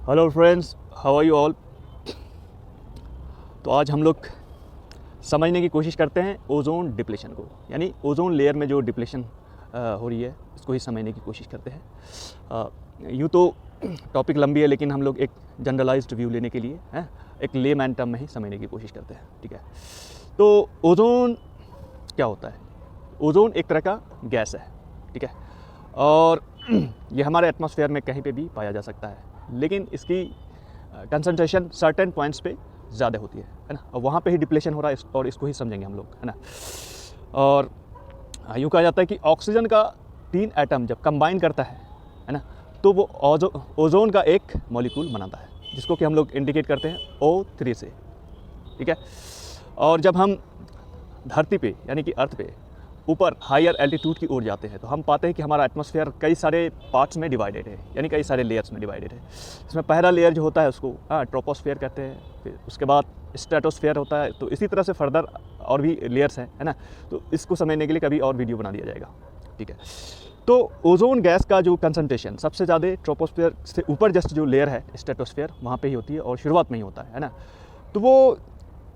Hello friends, how are you all. तो आज हम लोग समझने की कोशिश करते हैं ओजोन डिप्लेशन को, यानी ओजोन लेयर में जो डिप्लेशन हो रही है इसको ही समझने की कोशिश करते हैं। यूँ तो टॉपिक लंबी है, लेकिन हम लोग एक जनरलाइज्ड व्यू लेने के लिए एक लेमैन टर्म में ही समझने की कोशिश करते हैं। ठीक है, तो ओजोन क्या होता है? ओजोन एक तरह का गैस है, ठीक है, और ये हमारे एटमॉस्फेयर में कहीं पे भी पाया जा सकता है, लेकिन इसकी कंसंट्रेशन सर्टेन पॉइंट्स पे ज़्यादा होती है ना, और वहाँ पे ही डिप्लेशन हो रहा है और इसको ही समझेंगे हम लोग, है ना। और यूँ कहा जाता है कि ऑक्सीजन का 3 एटम जब कंबाइन करता है ना, तो वो ओजोन का एक मॉलिक्यूल बनाता है, जिसको कि हम लोग इंडिकेट करते हैं O3 से, ठीक है। और जब हम धरती पे यानी कि अर्थ पे ऊपर हायर एल्टीट्यूड की ओर जाते हैं, तो हम पाते हैं कि हमारा एटमॉस्फेयर कई सारे पार्ट्स में डिवाइडेड है, यानी कई सारे लेयर्स में डिवाइडेड है। इसमें पहला लेयर जो होता है उसको ट्रोपोस्फेयर कहते हैं, फिर उसके बाद स्ट्रेटोस्फेयर होता है, तो इसी तरह से फर्दर और भी लेयर्स हैं, है ना। तो इसको समझने के लिए कभी और वीडियो बना दिया जाएगा, ठीक है। तो ओजोन गैस का जो कंसंट्रेशन सबसे ज़्यादा ट्रोपोस्फेयर से ऊपर जस्ट जो लेयर है स्ट्रेटोस्फेयर, वहाँ पर ही होती है और शुरुआत में ही होता है ना। तो वो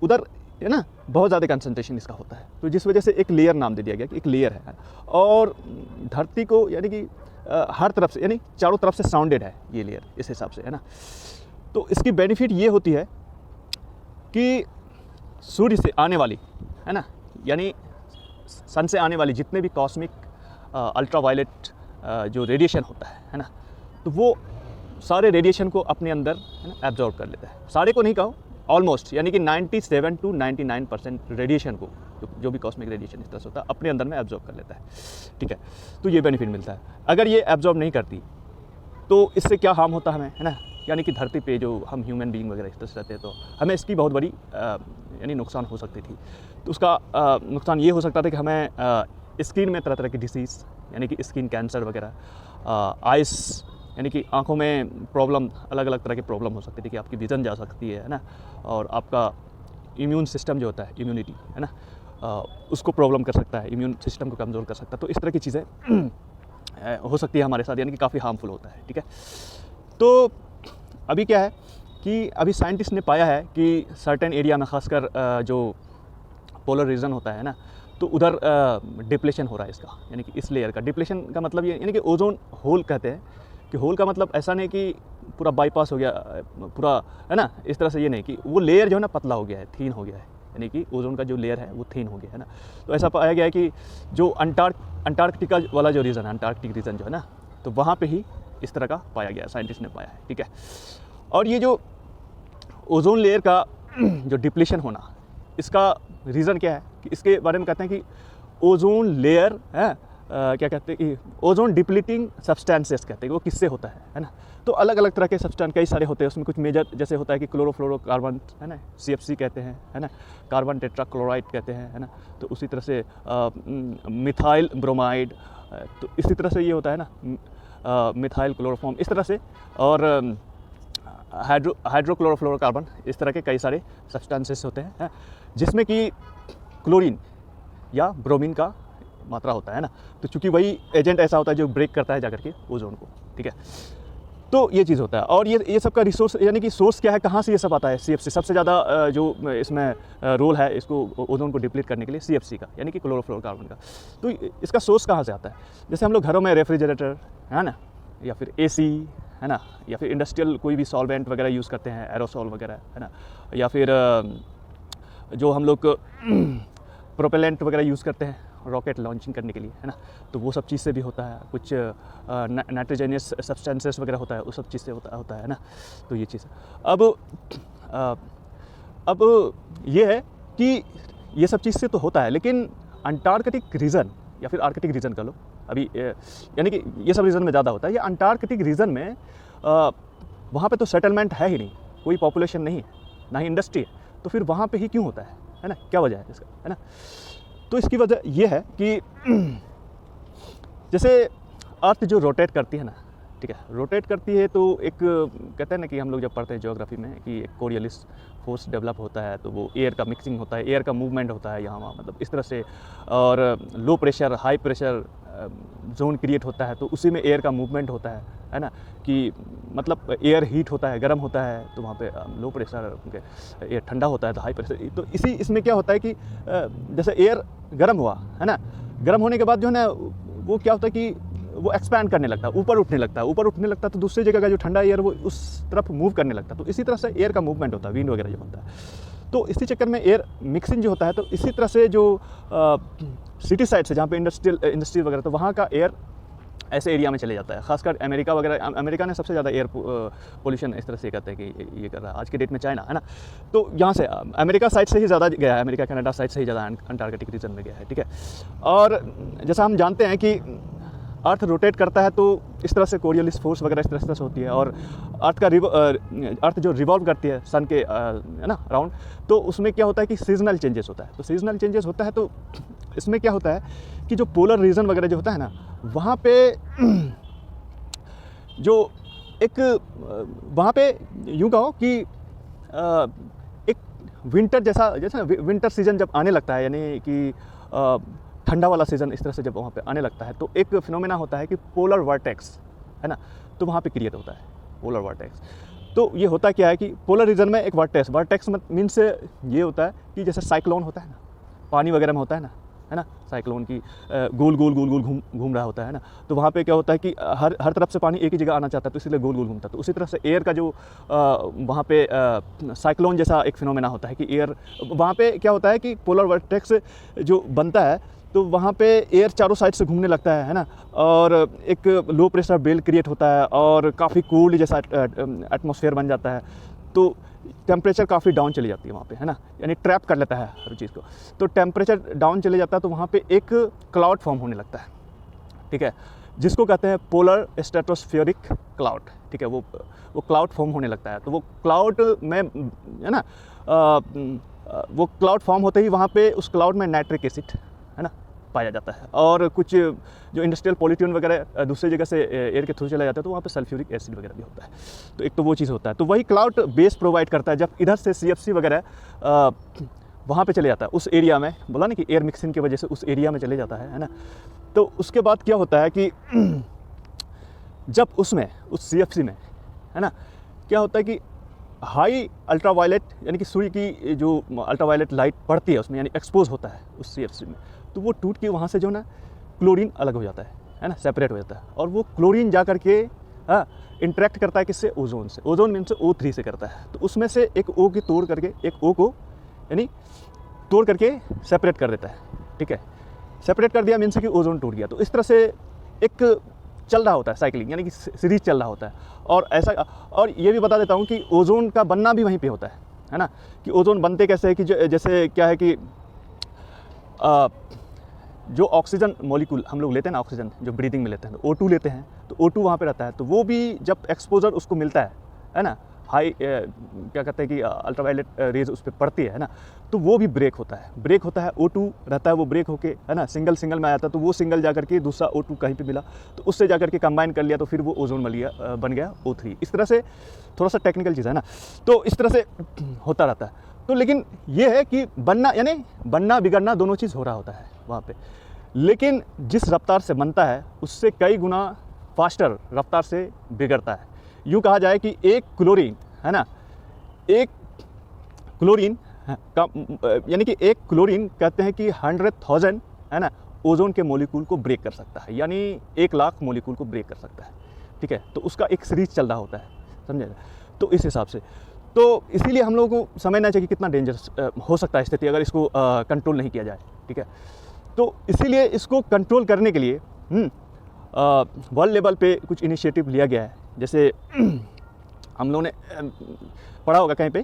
उधर है ना बहुत ज़्यादा कंसंट्रेशन इसका होता है, तो जिस वजह से एक लेयर नाम दे दिया गया कि एक लेयर है। और धरती को यानी कि हर तरफ से यानी चारों तरफ से साउंडेड है ये लेयर, इस हिसाब से, है ना। तो इसकी बेनिफिट ये होती है कि सूर्य से आने वाली, है ना, यानी सन से आने वाली जितने भी कॉस्मिक अल्ट्रावायलेट जो रेडिएशन होता है ना, तो वो सारे रेडिएशन को अपने अंदर, है ना, एब्जॉर्ब कर लेता है। सारे को नहीं कहो, ऑलमोस्ट, यानी कि 97 to 99% रेडिएशन को, जो भी कॉस्मिक रेडिएशन इस तरह से होता है, अपने अंदर में एब्जॉर्ब कर लेता है, ठीक है। तो ये बेनिफिट मिलता है। अगर ये एब्जॉर्ब नहीं करती तो इससे क्या हार्म होता है हमें, है ना, यानी कि धरती पे जो हम ह्यूमन बीइंग वगैरह इस तरह से रहते हैं, तो हमें इसकी बहुत बड़ी यानी नुकसान हो सकती थी। तो उसका नुकसान ये हो सकता था कि हमें स्किन में तरह तरह की डिसीज़, यानी कि स्किन कैंसर वगैरह, आइस यानी कि आँखों में प्रॉब्लम, अलग अलग तरह की प्रॉब्लम हो सकती थी कि आपकी विजन जा सकती है ना, और आपका इम्यून सिस्टम जो होता है, इम्यूनिटी, है ना, उसको प्रॉब्लम कर सकता है, इम्यून सिस्टम को कमज़ोर कर सकता है। तो इस तरह की चीज़ें हो सकती है हमारे साथ, यानी कि काफ़ी हार्मफुल होता है, ठीक है। तो अभी क्या है कि अभी साइंटिस्ट ने पाया है कि सर्टेन एरिया में, खासकर जो पोलर रीजन होता है ना, तो उधर डिप्लेशन हो रहा है इसका, यानी कि इस लेयर का डिप्लेशन का मतलब ये, यानी कि ओजोन होल कहते हैं कि होल का मतलब ऐसा नहीं कि पूरा बाईपास हो गया पूरा, है ना, इस तरह से ये नहीं कि वो लेयर जो है ना पतला हो गया है, थीन हो गया है, यानी कि ओजोन का जो लेयर है वो थीन हो गया है ना। तो ऐसा पाया गया है कि जो अंटार्कटिका वाला जो रीजन है, अंटार्कटिक रीजन जो है ना, तो वहाँ पे ही इस तरह का पाया गया है, साइंटिस्ट ने पाया है, ठीक है। और ये जो ओजोन लेयर का जो डिप्लेशन होना, इसका रीज़न क्या है कि इसके बारे में कहते हैं कि ओजोन लेयर है, क्या कहते हैं कि ओजोन डिप्लीटिंग सब्सटेंसेस कहते हैं, वो किससे होता है ना। तो अलग अलग तरह के सब्सटेंस कई सारे होते हैं, उसमें कुछ मेजर जैसे होता है कि क्लोरोफ्लोरोकार्बन, है ना, CFC कहते हैं, है ना, कार्बन टेट्राक्लोराइड कहते हैं, है ना। तो उसी तरह से मिथाइल ब्रोमाइड, तो इसी तरह से ये होता है ना, मिथाइल क्लोरोफॉर्म, इस तरह से, और हाइड्रोक्लोरोफ्लोरोकार्बन, इस तरह के कई सारे सब्सटेंसेस होते हैं, जिसमें कि क्लोरीन या ब्रोमीन का मात्रा होता है ना। तो चूंकि वही एजेंट ऐसा होता है जो ब्रेक करता है जाकर के ओजोन को, ठीक है। तो ये चीज़ होता है। और ये सब का रिसोर्स, यानी कि सोर्स क्या है, कहाँ से ये सब आता है? CFC सबसे ज़्यादा जो इसमें रोल है इसको ओजोन को डिप्लीट करने के लिए, CFC का, यानी कि क्लोरोफ्लोरोकार्बन का। तो इसका सोर्स कहाँ से आता है? जैसे हम लोग घरों में रेफ्रिजरेटर, है ना, या फिर AC, है ना, या फिर इंडस्ट्रियल कोई भी सॉल्वेंट वगैरह यूज़ करते हैं, एरोसॉल वगैरह, है ना, या फिर जो हम लोग प्रोपेलेंट वगैरह यूज़ करते हैं रॉकेट लॉन्चिंग करने के लिए, है ना, तो वो सब चीज़ से भी होता है। कुछ नाइट्रोजनियस सब्सटेंसेस वगैरह होता है, उस सब चीज़ से होता है ना। तो ये चीज़ अब ये है कि ये सब चीज़ से तो होता है, लेकिन अंटार्कटिक रीजन या फिर आर्कटिक रीजन का लो अभी, यानी कि ये सब रीजन में ज़्यादा होता है। ये अंटार्कटिक रीजन में वहाँ पे तो सेटलमेंट है ही नहीं, कोई पॉपुलेशन नहीं है, ना ही इंडस्ट्री है, तो फिर वहाँ पे ही क्यों होता है ना, क्या वजह है इसका, है ना। तो इसकी वजह ये है कि जैसे अर्थ जो रोटेट करती है ना, ठीक है। रोटेट करती है तो एक कहते हैं ना कि हम लोग जब पढ़ते हैं ज्योग्राफी में कि एक कोरियलिस फोर्स डेवलप होता है, तो वो एयर का मिक्सिंग होता है, एयर का मूवमेंट होता है यहाँ वहाँ, मतलब इस तरह से, और low pressure high pressure zone create होता है, तो उसी में एयर का मूवमेंट होता है ना, कि मतलब एयर हीट होता है, गर्म होता है, तो वहाँ पे लो प्रेशर, एयर ठंडा होता है तो हाई प्रेशर। तो इसमें क्या होता है कि जैसे एयर गर्म हुआ है ना, गर्म होने के बाद जो है ना वो क्या होता है कि वो एक्सपैंड करने लगता है, ऊपर उठने लगता है, ऊपर उठने लगता है तो दूसरी जगह का जो ठंडा एयर वो उस तरफ मूव करने लगता है। तो इसी तरह से एयर का मूवमेंट होता है, विंड वगैरह जो होता है। तो इसी चक्कर में एयर मिक्सिंग जो होता है, तो इसी तरह से जो सिटी साइड से जहाँ पे इंडस्ट्री वगैरह, तो वहाँ का एयर ऐसे एरिया में चले जाता है। खासकर अमेरिका वगैरह, अमेरिका ने सबसे ज़्यादा एयर पोल्यूशन इस तरह से कहते हैं कि ये कर रहा है आज के डेट में, चाइना है ना। तो यहाँ से अमेरिका साइड से ही ज़्यादा गया है, अमेरिका कनाडा साइड से ही ज़्यादा अंटार्कटिक रीजन में गया है, ठीक है। और जैसा हम जानते हैं कि अर्थ रोटेट करता है तो इस तरह से कोरियलिस फोर्स वगैरह इस तरह से होती है, और अर्थ जो रिवॉल्व करती है सन के है ना राउंड, तो उसमें क्या होता है कि सीजनल चेंजेस होता है। तो सीजनल चेंजेस होता है तो इसमें क्या होता है कि जो पोलर रीजन वगैरह जो होता है ना, वहाँ पे जो एक वहाँ पे यूँ कहो कि एक विंटर जैसा विंटर सीजन जब आने लगता है, यानी कि ठंडा वाला सीज़न इस तरह से जब वहाँ पे आने लगता है, तो एक फिनोमेना होता है कि पोलर वर्टेक्स, है ना, तो वहाँ पे क्रिएट होता है पोलर वर्टेक्स। तो ये होता क्या है कि पोलर रीजन में एक वर्टेक्स मीन्स ये होता है कि जैसे साइक्लोन होता है ना, पानी वगैरह में होता है ना, साइक्लोन की गोल गोल घूम रहा होता है ना, तो वहाँ पे क्या होता है कि हर तरफ से पानी एक ही जगह आना चाहता है, तो इसलिए गोल गोल घूमता है। तो उसी तरह से एयर का जो वहाँ पे साइक्लोन जैसा एक फिनोमेना होता है कि एयर वहाँ पे क्या होता है कि पोलर वर्टेक्स जो बनता है, तो वहाँ पे एयर चारों साइड से घूमने लगता है ना, और एक लो प्रेशर बेल्ट क्रिएट होता है और काफ़ी कोल्ड जैसा एटमॉस्फेयर बन जाता है। तो टेम्परेचर काफ़ी डाउन चली जाती है वहाँ पे, है ना, यानी ट्रैप कर लेता है हर चीज़ को। तो टेम्परेचर डाउन चले जाता है तो वहाँ पे एक क्लाउड फॉर्म होने लगता है, ठीक है, जिसको कहते हैं पोलर स्ट्रेटोस्फेरिक क्लाउड, ठीक है। वो क्लाउड फॉर्म होने लगता है। तो वो क्लाउड में, है ना, वो क्लाउड फॉर्म होते ही वहाँ पे उस क्लाउड में नाइट्रिक एसिड, है ना, पाया जाता है, और कुछ जो इंडस्ट्रियल पॉल्यूशन वगैरह दूसरी जगह से एयर के थ्रू चला जाता है, तो वहाँ पे सल्फ्यूरिक एसिड वगैरह भी होता है। तो एक तो वो चीज़ होता है, तो वही क्लाउड बेस प्रोवाइड करता है। जब इधर से CFC वगैरह वहाँ पे चले जाता है उस एरिया में, बोला ना कि एयर मिक्सिंग की वजह से उस एरिया में चले जाता है ना, तो उसके बाद क्या होता है कि जब उसमें उस CFC में, है ना, क्या होता है कि हाई अल्ट्रावायलेट, यानी कि सूर्य की जो अल्ट्रावायलेट लाइट पड़ती है उसमें, यानी एक्सपोज होता है उस CFC में, तो वो टूट के वहाँ से जो ना क्लोरीन अलग हो जाता है ना, सेपरेट हो जाता है, और वो क्लोरीन जा करके इंटरेक्ट करता है किससे, ओजोन से। ओजोन मीन्स O3 से करता है। तो उसमें से एक O की तोड़ करके, एक O को यानी तोड़ करके सेपरेट कर देता है, ठीक है। सेपरेट कर दिया मीन्स कि ओजोन टूट गया। तो इस तरह से एक चल रहा होता है साइक्लिंग, यानी कि सीरीज चल रहा होता है। और ऐसा, और ये भी बता देता हूँ कि ओजोन का बनना भी वहीं पे होता है ना, कि ओजोन बनते कैसे है कि जैसे क्या है कि जो ऑक्सीजन मॉलिक्यूल हम लोग लेते हैं ना, ऑक्सीजन जो ब्रीदिंग में लेते हैं, तो O2 लेते हैं, तो O2 वहाँ पे रहता है। तो वो भी जब एक्सपोजर उसको मिलता है ना, हाई क्या कहते हैं कि अल्ट्रावायलेट रेज उस पर पड़ती है ना, तो वो भी ब्रेक होता है। O2 रहता है, वो ब्रेक होके, है ना, सिंगल में आया था, तो वो सिंगल जाकर के दूसरा O2 कहीं पे मिला, तो उससे जाकर के कंबाइन कर लिया, तो फिर वो ओजोन बन गया O3। इस तरह से थोड़ा सा टेक्निकल चीज़ है ना, तो इस तरह से होता रहता है। तो लेकिन ये है कि बनना बिगड़ना दोनों चीज़ हो रहा होता है वहाँ पे, लेकिन जिस रफ्तार से बनता है उससे कई गुना फास्टर रफ्तार से बिगड़ता है। यूँ कहा जाए कि एक क्लोरीन, है ना, एक क्लोरीन का, यानी कि एक क्लोरीन कहते हैं कि 100,000, है ना, ओजोन के मॉलिक्यूल को ब्रेक कर सकता है, यानी 1,00,000 मॉलिक्यूल को ब्रेक कर सकता है, ठीक है। तो उसका एक सीरीज चल रहा होता है, समझे। तो इस हिसाब से, तो इसीलिए हम लोगों को समझना चाहिए कि कितना डेंजरस हो सकता है स्थिति अगर इसको कंट्रोल नहीं किया जाए, ठीक है। तो इसीलिए इसको कंट्रोल करने के लिए वर्ल्ड लेवल पे कुछ इनिशिएटिव लिया गया है। जैसे हम लोगों ने पढ़ा होगा कहीं पे